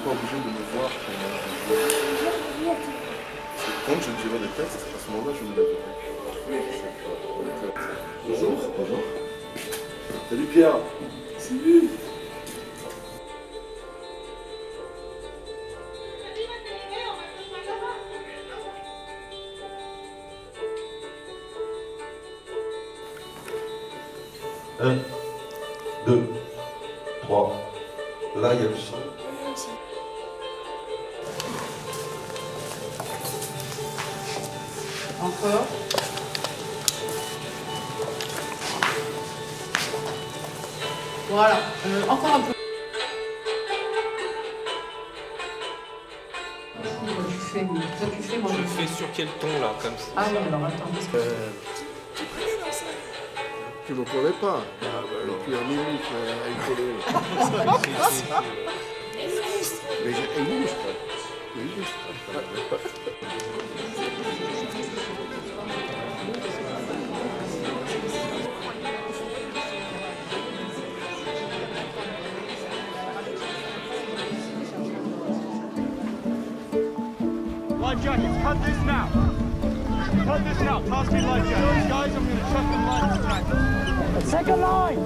pas obligé de me voir pendant un jour. Quand je dirai des textes, à ce moment-là, je me lèverai. Bonjour. Bonjour. Salut Pierre. Salut. Un, deux, trois. Là, il y a le son. Encore. Voilà. Encore un peu. Toi, tu fais, moi Je fais sur quel ton là, comme ça? Ah oui, alors attends. Tu ne connais pas. Le pianiste avec Mais j'ai illustre. Life jackets, cut this now. Cut this now. Pass me life jackets. Guys, I'm going to chuck them life jackets. Second line.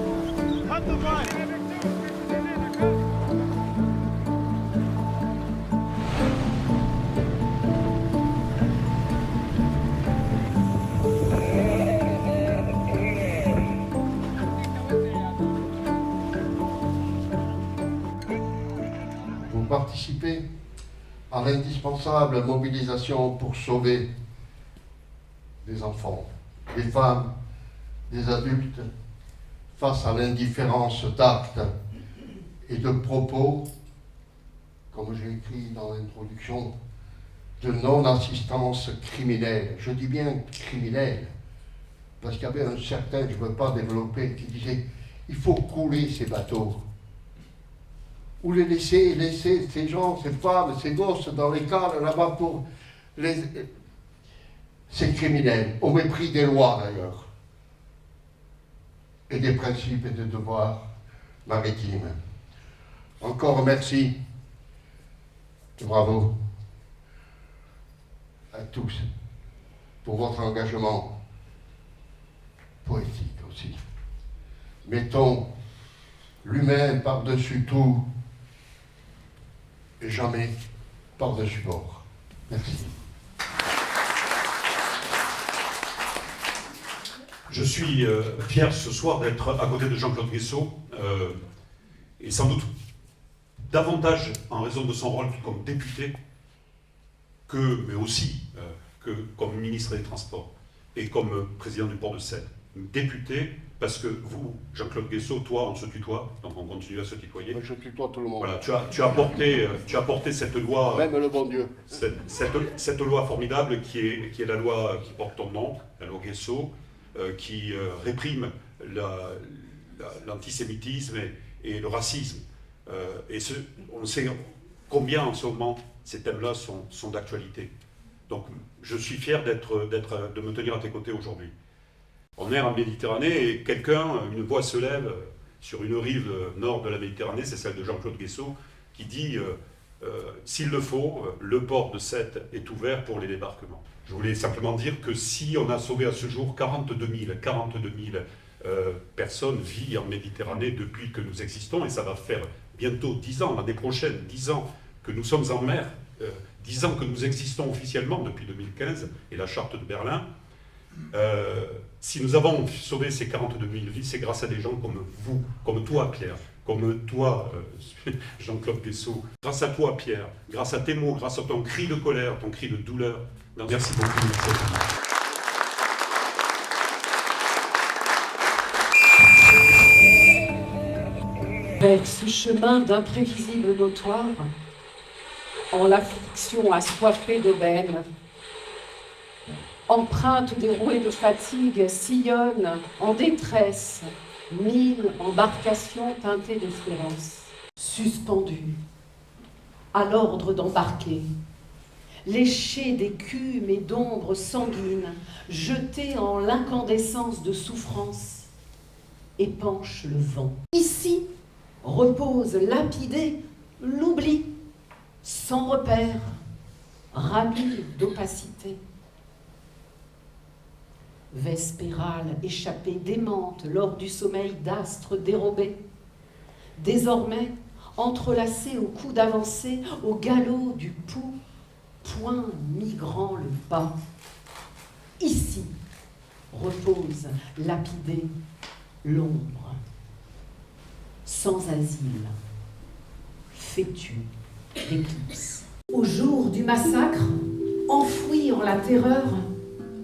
Cut the line. Vous participez à l'indispensable mobilisation pour sauver des enfants, des femmes, des adultes face à l'indifférence d'actes et de propos, comme j'ai écrit dans l'introduction, de non-assistance criminelle. Je dis bien criminelle, parce qu'il y avait un certain, je ne veux pas développer, qui disait il faut couler ces bateaux. Ou les laisser ces gens, ces femmes, ces gosses dans les cales là-bas pour les... C'est criminel, au mépris des lois d'ailleurs, et des principes et des devoirs maritimes. Encore merci, et bravo à tous pour votre engagement poétique aussi. Mettons l'humain par-dessus tout et jamais par-dessus bord. Merci. Je suis fier ce soir d'être à côté de Jean-Claude Guessot, et sans doute davantage en raison de son rôle comme député, mais aussi que comme ministre des Transports et comme président du port de Seine. Député, parce que vous, Jean-Claude Guessot, toi, on se tutoie, donc on continue à se tutoyer. Moi, je tutoie tout le monde. Voilà, tu as porté cette loi, même le bon Dieu. cette loi formidable qui est la loi qui porte ton nom, la loi Guessot, qui réprime l'antisémitisme et le racisme. On sait combien en ce moment ces thèmes-là sont d'actualité. Donc je suis fier de me tenir à tes côtés aujourd'hui. On est en Méditerranée et une voix se lève sur une rive nord de la Méditerranée, c'est celle de Jean-Claude Guessot, qui dit s'il le faut, le port de Sète est ouvert pour les débarquements. Je voulais simplement dire que si on a sauvé à ce jour 42 000 personnes vivent en Méditerranée depuis que nous existons, et ça va faire bientôt 10 ans, l'année prochaine, 10 ans que nous sommes en mer, 10 ans que nous existons officiellement depuis 2015 et la charte de Berlin. Si nous avons sauvé ces 42 000 vies, c'est grâce à des gens comme vous, comme toi Pierre, comme toi Jean-Claude Guessot, grâce à toi Pierre, grâce à tes mots, grâce à ton cri de colère, ton cri de douleur. Merci beaucoup. Vers ce chemin d'imprévisible notoire, en l'affliction assoiffée d'aubaine, empreinte des rouées de fatigue, sillonne en détresse, 1000 embarcations teintées d'espérance, suspendues, à l'ordre d'embarquer, léchées d'écume et d'ombre sanguine, jetées en l'incandescence de souffrance, épanche le vent. Ici repose lapidé l'oubli sans repère, ramure d'opacité. Vespérale échappée démente lors du sommeil d'astres dérobés, désormais entrelacée au coude avancé, au galop du pouls, point migrant le pas. Ici repose lapidée l'ombre, sans asile, fétu d'éclipse. Au jour du massacre, enfoui en la terreur,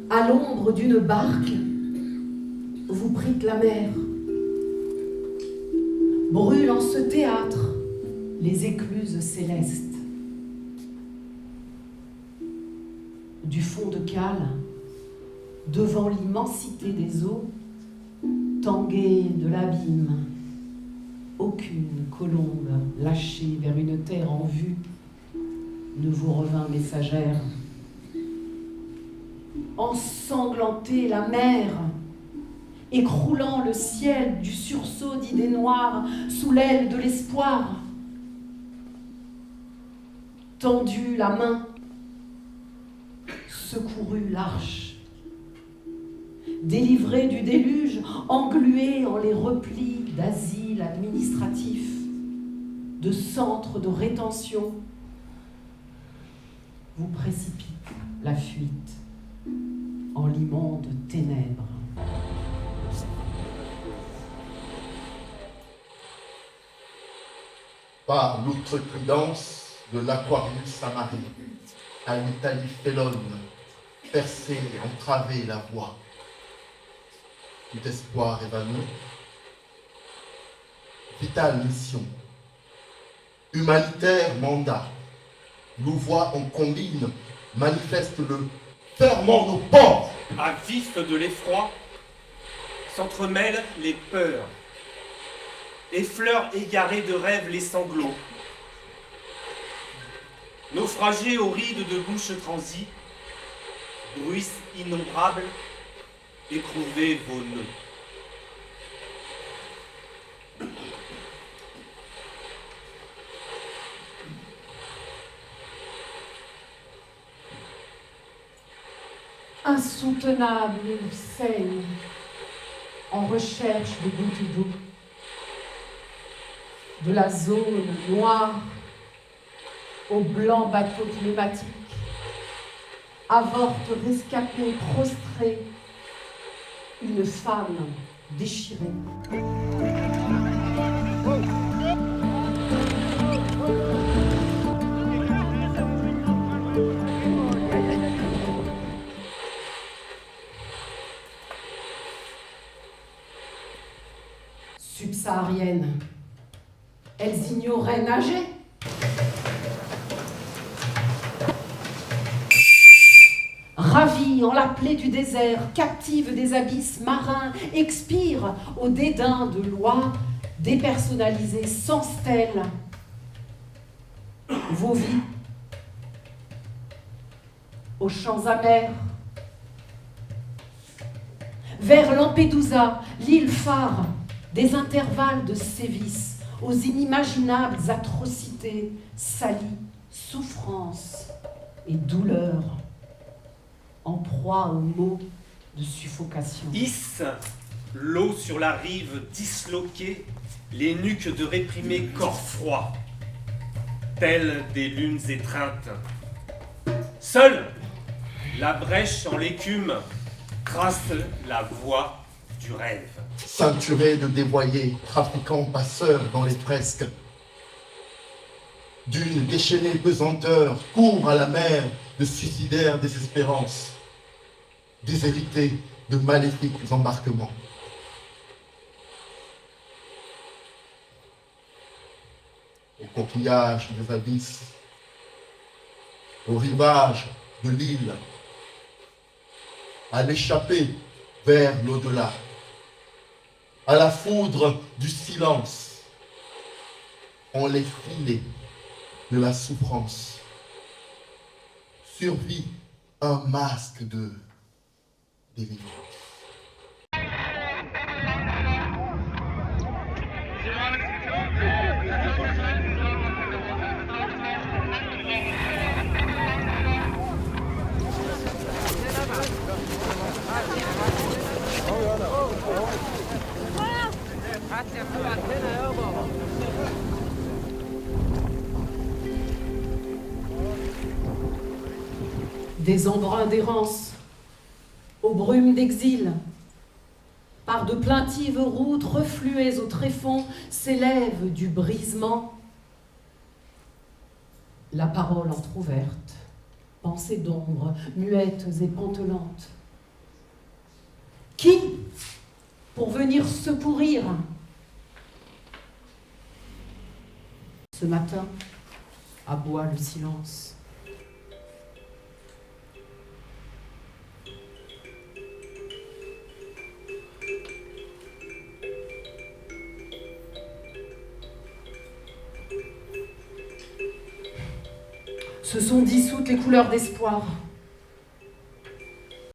à l'ombre d'une barque, vous prîtes la mer. Brûlent en ce théâtre les écluses célestes. Du fond de cale, devant l'immensité des eaux, tanguée de l'abîme, aucune colombe lâchée vers une terre en vue ne vous revint messagère. Ensanglantée la mer, écroulant le ciel du sursaut d'idées noires sous l'aile de l'espoir, tendu la main, secouru l'arche, délivré du déluge, englué en les replis d'asiles administratifs, de centres de rétention, vous précipite la fuite en l'immonde ténèbres. Par l'outrecuidance de l'Aquarius Amari, à l'Italie félonne, percer et entraver la voie. Tout espoir évanoui, vitale mission, humanitaire mandat, louvois en combine, manifeste le ferment nos portes. À vif de l'effroi s'entremêlent les peurs, effleurent égarés de rêves les sanglots. Naufragés aux rides de bouches transies, bruits innombrables, éprouvez vos nœuds. Insoutenable saigne en recherche de gouttes d'eau, de la zone noire au blanc bateau pneumatique, avorte rescapée, prostrée, une femme déchirée. Subsahariennes, elles ignoraient nager. Ravies en la plaie du désert, captives des abysses marins, expirent au dédain de lois dépersonnalisées sans stèle. Vos vies, aux champs amers, vers Lampedusa, l'île phare des intervalles de sévices, aux inimaginables atrocités, salies, souffrances et douleurs, en proie aux maux de suffocation. Hisse l'eau sur la rive disloquée, les nuques de réprimés corps froids, telles des lunes étreintes. Seule la brèche en l'écume trace la voie du rêve. Ceinturés de dévoyés, trafiquants passeurs dans les fresques. D'une déchaînée pesanteur, court à la mer de suicidaires désespérances, déshérités de maléfiques embarquements. Au coquillage des abysses, au rivage de l'île, à l'échappée vers l'au-delà, à la foudre du silence, on les filets de la souffrance. Survit un masque de délivrance. des embruns d'errance, aux brumes d'exil, par de plaintives routes refluées au tréfonds, s'élève du brisement la parole entr'ouverte, pensée d'ombre, muettes et pantelantes. Qui, pour venir secourir, ce matin, aboie le silence. Se sont dissoutes les couleurs d'espoir.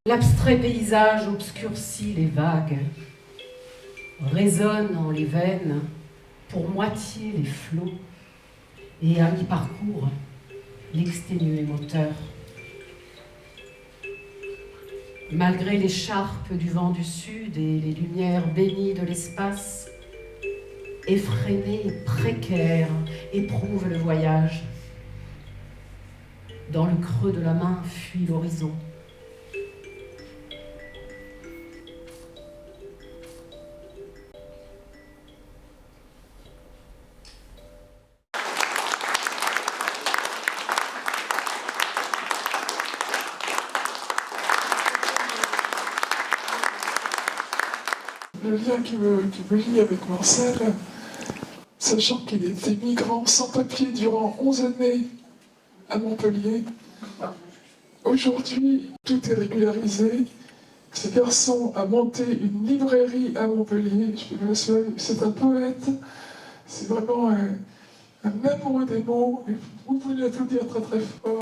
L'abstrait paysage obscurcit les vagues, résonne en les veines, pour moitié les flots, et à mi-parcours, l'exténué moteur. Malgré l'écharpe du vent du sud et les lumières bénies de l'espace, effréné, précaire, éprouve le voyage. Dans le creux de la main fuit l'horizon. Le lien qui me lie avec Marcel, sachant qu'il était migrant sans papier durant 11 années à Montpellier. Aujourd'hui, tout est régularisé. Ce garçon a monté une librairie à Montpellier. Je peux vous assurer que c'est un poète. C'est vraiment un amoureux des mots. Et vous pouvez l'applaudir très très fort.